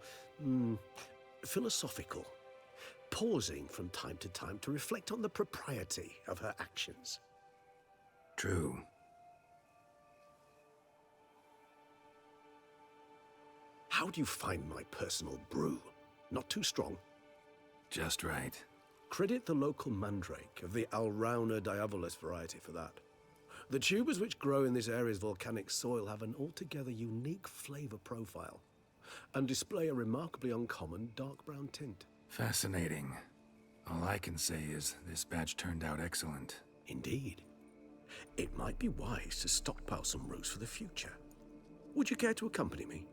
philosophical, pausing from time to time to reflect on the propriety of her actions. True. How do you find my personal brew? Not too strong? Just right. Credit the local mandrake of the Alrauna diavolis variety for that. The tubers which grow in this area's volcanic soil have an altogether unique flavor profile and display a remarkably uncommon dark brown tint. Fascinating. All I can say is this batch turned out excellent. Indeed. It might be wise to stockpile some roots for the future. Would you care to accompany me?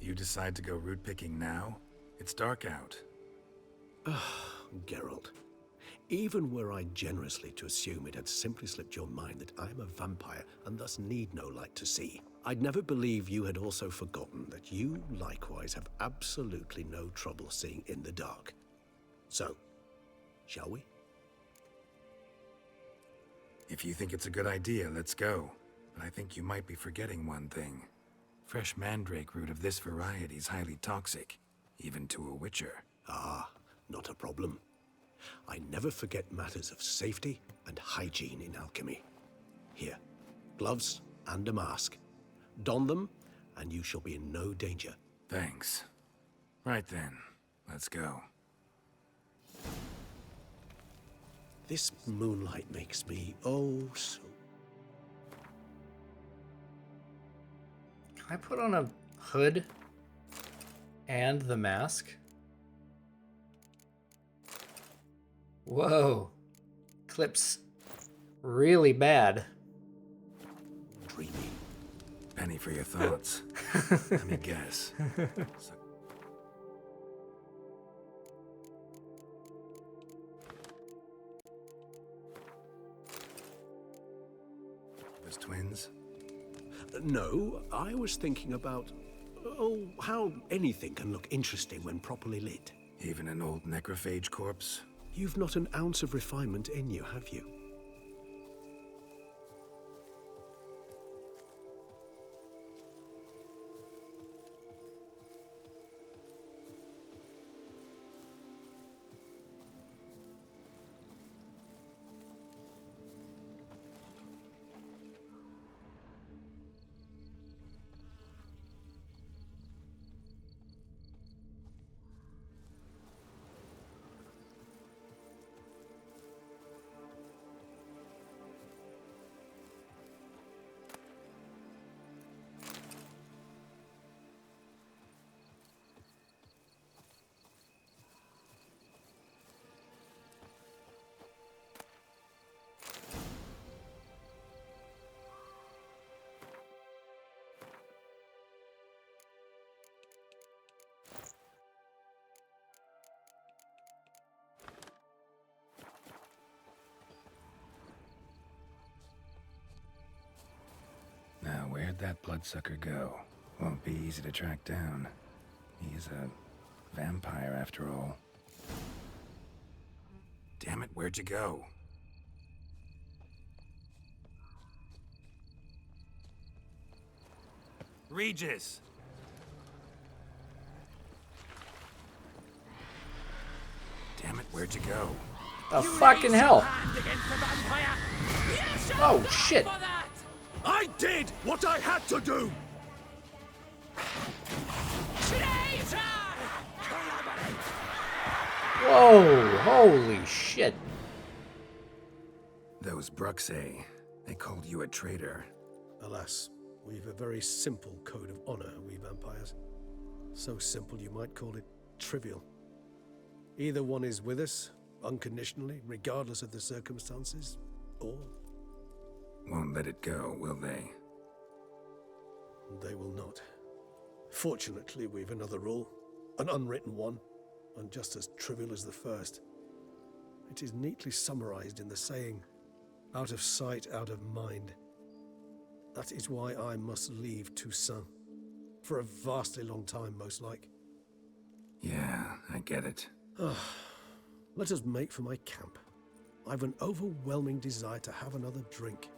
You decide to go root picking now? It's dark out. Geralt, even were I generously to assume it had simply slipped your mind that I am a vampire and thus need no light to see, I'd never believe you had also forgotten that you likewise have absolutely no trouble seeing in the dark. So, shall we? If you think it's a good idea, let's go. But I think you might be forgetting one thing. Fresh mandrake root of this variety is highly toxic, even to a witcher. Ah, not a problem. I never forget matters of safety and hygiene in alchemy. Here, gloves and a mask. Don them, and you shall be in no danger. Thanks. Right then, let's go. This moonlight makes me oh so... Can I put on a hood and the mask? Whoa. Clip's really bad. Dreamy. Penny for your thoughts. Let me guess. As twins? No, I was thinking about, how anything can look interesting when properly lit. Even an old necrophage corpse? You've not an ounce of refinement in you, have you? Where'd that bloodsucker go? Won't be easy to track down. He's a vampire after all. Damn it, where'd you go? Regis! Damn it, where'd you go? The fucking hell? Oh, shit. I did what I had to do! Whoa, holy shit. Those Bruxay, they called you a traitor. Alas, we've a very simple code of honor, we vampires. So simple you might call it trivial. Either one is with us, unconditionally, regardless of the circumstances, or... Won't let it go, will they? They will not. Fortunately, we've another rule, an unwritten one, and just as trivial as the first. It is neatly summarized in the saying, out of sight, out of mind. That is why I must leave Toussaint. For a vastly long time, most like. Yeah, I get it. Let us make for my camp. I've an overwhelming desire to have another drink.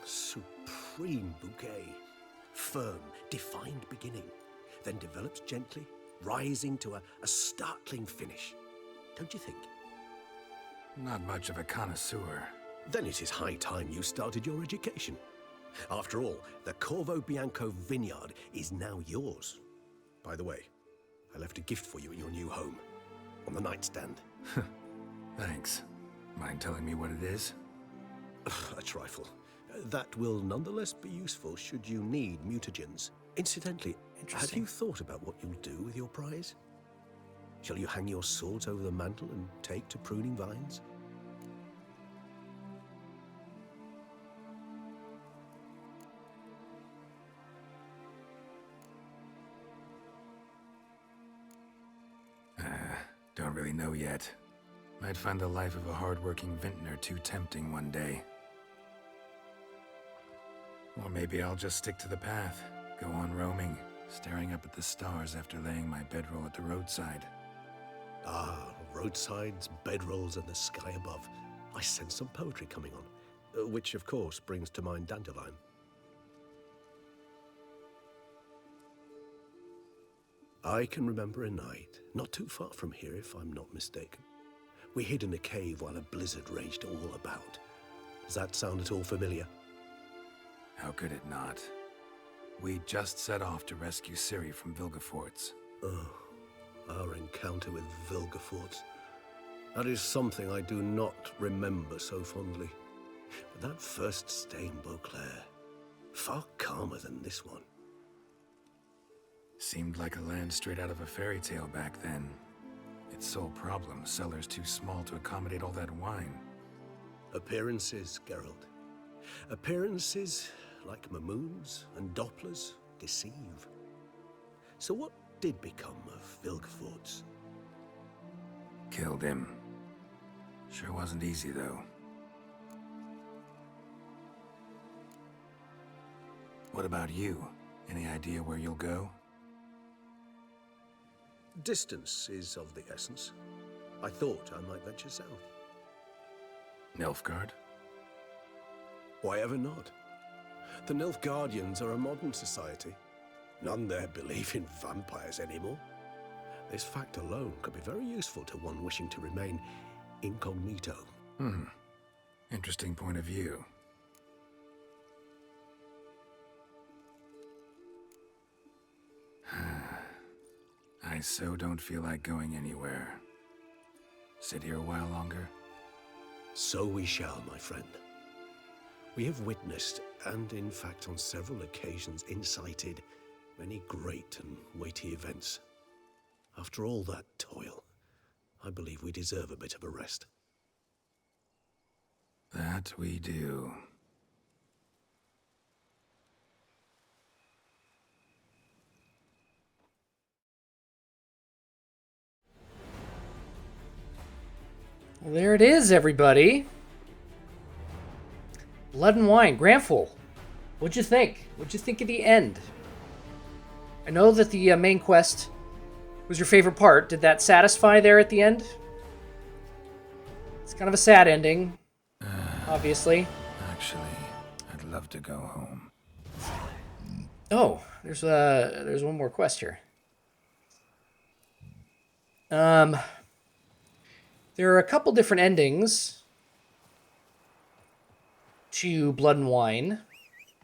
Supreme bouquet. Firm, defined beginning, then develops gently, rising to a startling finish. Don't you think? Not much of a connoisseur. Then it is high time you started your education. After all, the Corvo Bianco vineyard is now yours. By the way, I left a gift for you in your new home. On the nightstand. Thanks. Mind telling me what it is? A trifle. That will nonetheless be useful should you need mutagens. Incidentally, have you thought about what you'll do with your prize? Shall you hang your swords over the mantle and take to pruning vines? Don't really know yet. Might find the life of a hard-working vintner too tempting one day. Or maybe I'll just stick to the path, go on roaming, staring up at the stars after laying my bedroll at the roadside. Ah, roadsides, bedrolls, and the sky above. I sense some poetry coming on, which of course brings to mind Dandelion. I can remember a night, not too far from here if I'm not mistaken. We hid in a cave while a blizzard raged all about. Does that sound at all familiar? How could it not? We just set off to rescue Ciri from Vilgefortz. Oh, our encounter with Vilgefortz. That is something I do not remember so fondly. But that first stay in Beauclair, far calmer than this one. Seemed like a land straight out of a fairy tale back then. Its sole problem, cellars too small to accommodate all that wine. Appearances, Geralt. Appearances, like Mamoons and Dopplers, deceive. So what did become of Vilgefortz? Killed him. Sure wasn't easy, though. What about you? Any idea where you'll go? Distance is of the essence. I thought I might venture south. Nilfgaard? Why ever not? The Nilfgaardians are a modern society. None there believe in vampires anymore. This fact alone could be very useful to one wishing to remain incognito. Interesting point of view. I so don't feel like going anywhere. Sit here a while longer? So we shall, my friend. We have witnessed, and in fact on several occasions incited, many great and weighty events. After all that toil, I believe we deserve a bit of a rest. That we do. Well, there it is, everybody. Blood and Wine. Granful, what'd you think? What'd you think of the end? I know that the main quest was your favorite part. Did that satisfy there at the end? It's kind of a sad ending, obviously. Actually, I'd love to go home. Oh, there's one more quest here. There are a couple different endings to Blood and Wine,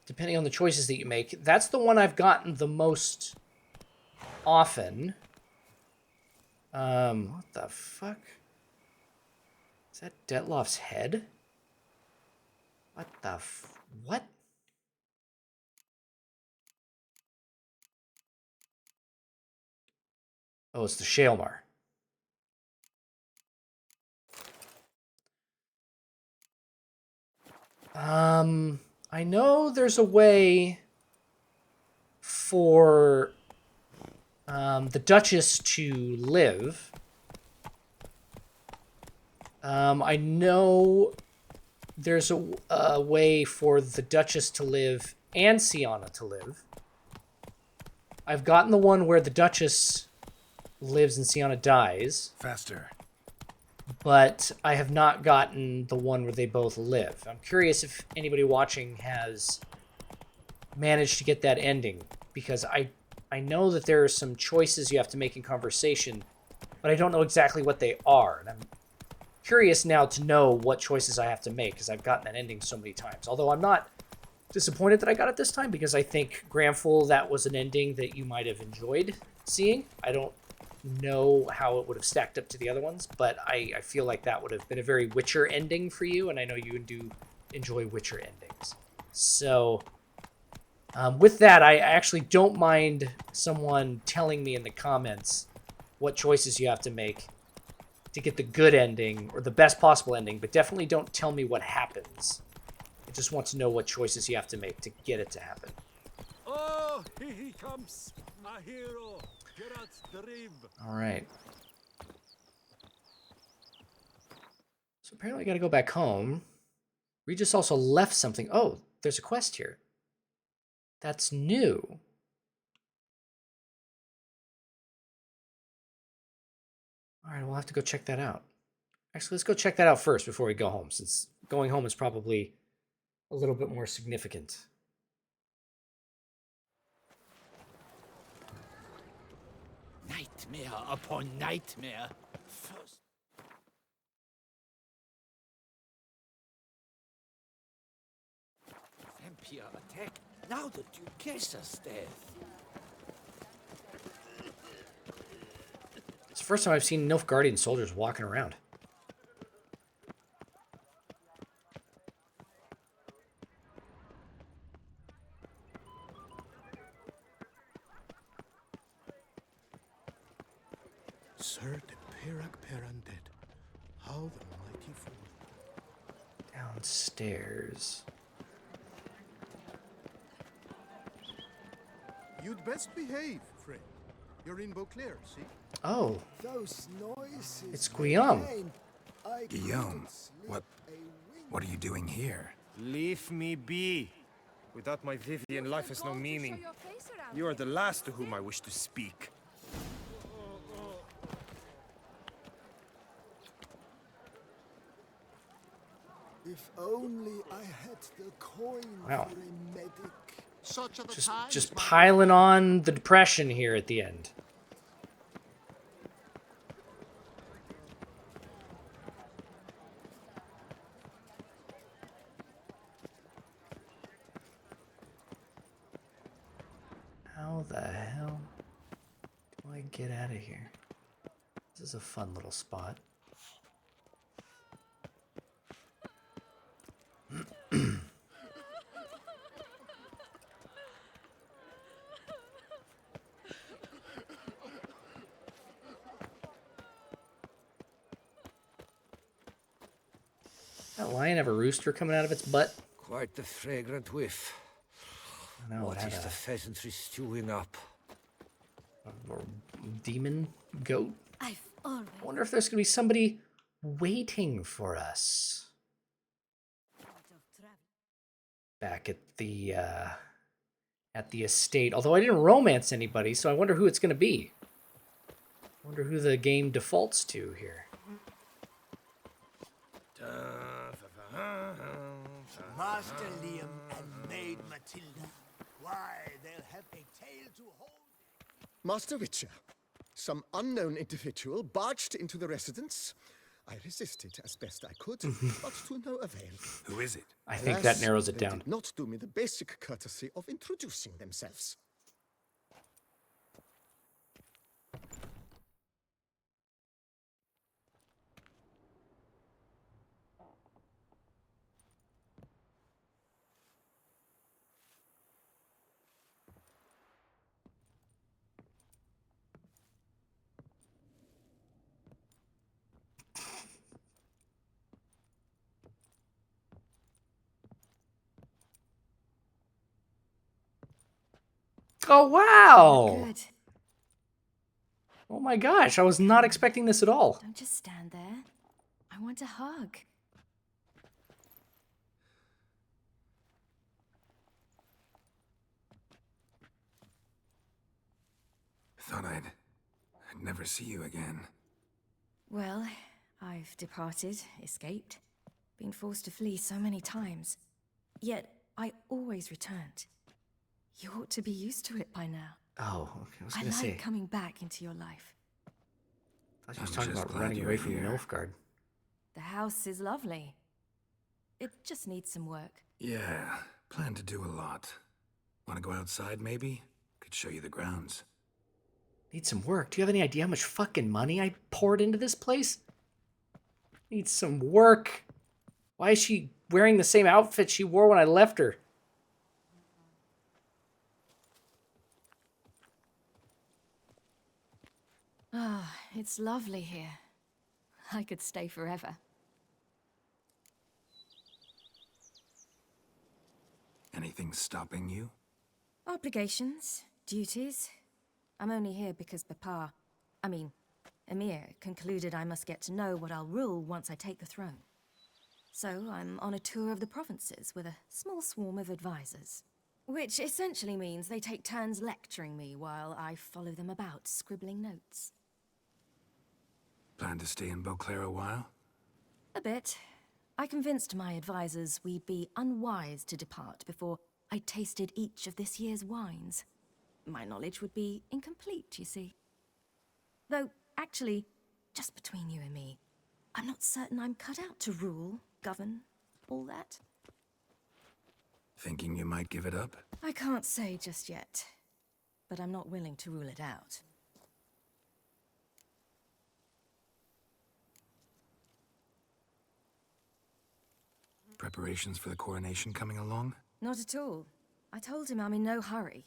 depending on the choices that you make. That's the one I've gotten the most often. What the fuck? Is that Dettlaff's head? What the what? Oh, it's the Shaelmar. I know there's a way for the Duchess to live. I know there's a way for the Duchess to live and Syanna to live. I've gotten the one where the Duchess lives and Syanna dies. Faster. But I have not gotten the one where they both live. I'm curious if anybody watching has managed to get that ending, because I know that there are some choices you have to make in conversation, but I don't know exactly what they are. And I'm curious now to know what choices I have to make, because I've gotten that ending so many times. Although I'm not disappointed that I got it this time, because I think Granful, that was an ending that you might have enjoyed seeing. I don't know how it would have stacked up to the other ones, but I feel like that would have been a very Witcher ending for you, and I know you do enjoy Witcher endings. So with that, I actually don't mind someone telling me in the comments what choices you have to make to get the good ending, or the best possible ending, but definitely don't tell me what happens. I just want to know what choices you have to make to get it to happen. Oh, here he comes, a hero. All right. So apparently I got to go back home. Regis also left something. Oh, there's a quest here. That's new. All right, we'll have to go check that out. Actually, let's go check that out first before we go home, since going home is probably a little bit more significant. Nightmare upon nightmare. First. Vampire attack. Now the Duchessa's death. It's the first time I've seen Nilfgaardian soldiers walking around. Sir de Pirac Perundead, how the mighty fall. Downstairs. You'd best behave, friend. You're in Beauclair, see? Oh. Those noises. It's Guillaume. Guillaume, what are you doing here? Leave me be. Without my Vivian, life has no meaning. You are the last to whom I wish to speak. If only I had the coin Wow. for a medic. Such are the Just piling on the depression here at the end. How the hell do I get out of here? This is a fun little spot. That lion have a rooster coming out of its butt? Quite the fragrant whiff. I know, What it had is the a pheasantry stewing up? demon goat. I've always I wonder if there's gonna be somebody waiting for us back at the estate. Although I didn't romance anybody, so I wonder who it's going to be. I wonder who the game defaults to here. Master Liam and Maid Matilda. Why, they'll have a tale to hold. Master Witcher, some unknown individual barged into the residence. I resisted as best I could, but to no avail. Who is it? I think that narrows it they down. did not do me the basic courtesy of introducing themselves. Oh, wow! Good. Oh my gosh, I was not expecting this at all. Don't just stand there. I want a hug. Thought I'd never see you again. Well, I've departed, escaped, been forced to flee so many times. Yet, I always returned. You ought to be used to it by now. Oh, okay. I was I gonna like say. coming back into your life. I thought you was talking about running away from Nilfgaard. The house is lovely. It just needs some work. Yeah, plan to do a lot. Want to go outside, maybe? Could show you the grounds. Need some work. Do you have any idea how much fucking money I poured into this place? Need some work. Why is she wearing the same outfit she wore when I left her? Ah, it's lovely here. I could stay forever. Anything stopping you? Obligations, duties. I'm only here because Emir concluded I must get to know what I'll rule once I take the throne. So I'm on a tour of the provinces with a small swarm of advisors. Which essentially means they take turns lecturing me while I follow them about, scribbling notes. Plan to stay in Beauclair a while? A bit. I convinced my advisors we'd be unwise to depart before I tasted each of this year's wines. My knowledge would be incomplete, you see. Though, actually, just between you and me, I'm not certain I'm cut out to rule, govern, all that. Thinking you might give it up? I can't say just yet, but I'm not willing to rule it out. Preparations for the coronation coming along? Not at all. I told him I'm in no hurry.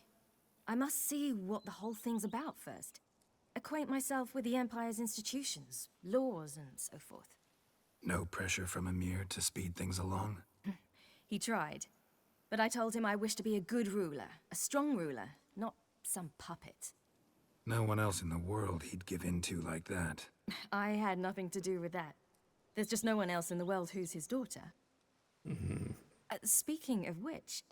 I must see what the whole thing's about first. Acquaint myself with the Empire's institutions, laws, and so forth. No pressure from Emir to speed things along? He tried. But I told him I wish to be a good ruler, a strong ruler, not some puppet. No one else in the world he'd give in to like that. I had nothing to do with that. There's just no one else in the world who's his daughter. Speaking of which,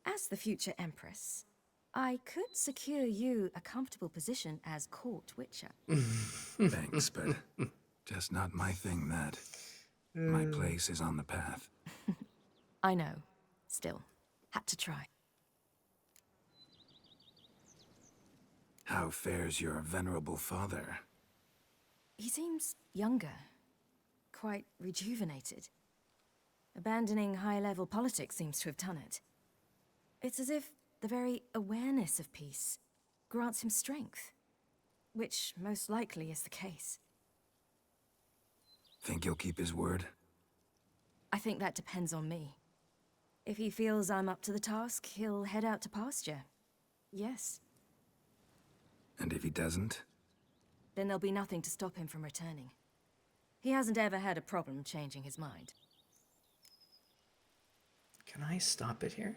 as the future Empress, I could secure you a comfortable position as court witcher. Thanks, but just not my thing, that. My place is on the path. I know. Still, had to try. How fares your venerable father? He seems younger, quite rejuvenated. Abandoning high-level politics seems to have done it. It's as if the very awareness of peace grants him strength, which most likely is the case. Think he'll keep his word? I think that depends on me. If he feels I'm up to the task, he'll head out to pasture. Yes. And if he doesn't? Then there'll be nothing to stop him from returning. He hasn't ever had a problem changing his mind. Can I stop it here?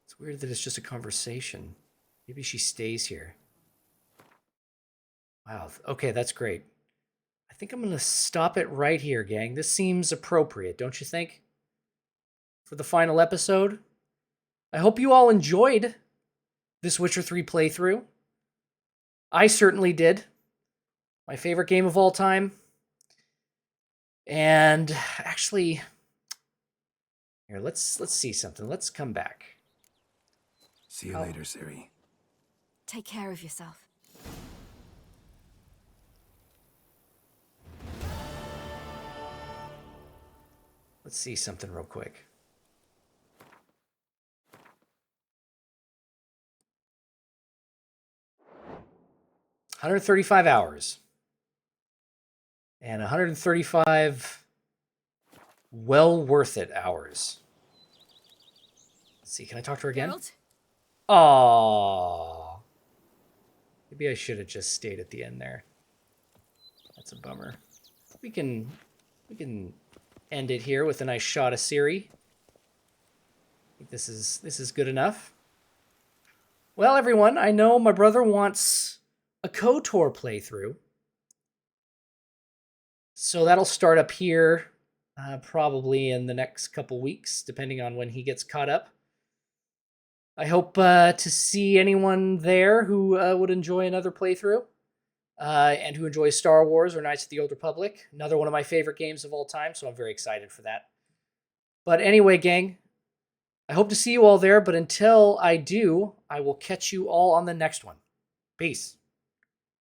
It's weird that it's just a conversation. Maybe she stays here. Wow. Okay, that's great. I think I'm going to stop it right here, gang. This seems appropriate, don't you think? For the final episode. I hope you all enjoyed this Witcher 3 playthrough. I certainly did. My favorite game of all time. And actually, here, let's see something. Let's come back. See you later, Ciri. Take care of yourself. Let's see something real quick. $135 hours. And 135 well worth it hours. Let's see, can I talk to her again? Geralt? Aww. Maybe I should have just stayed at the end there. That's a bummer. We can end it here with a nice shot of Ciri. I think this is good enough. Well, everyone, I know my brother wants a KOTOR playthrough. So that'll start up here probably in the next couple weeks, depending on when he gets caught up. I hope to see anyone there who would enjoy another playthrough and who enjoys Star Wars or Knights of the Old Republic. Another one of my favorite games of all time, so I'm very excited for that. But anyway, gang, I hope to see you all there, but until I do, I will catch you all on the next one. Peace.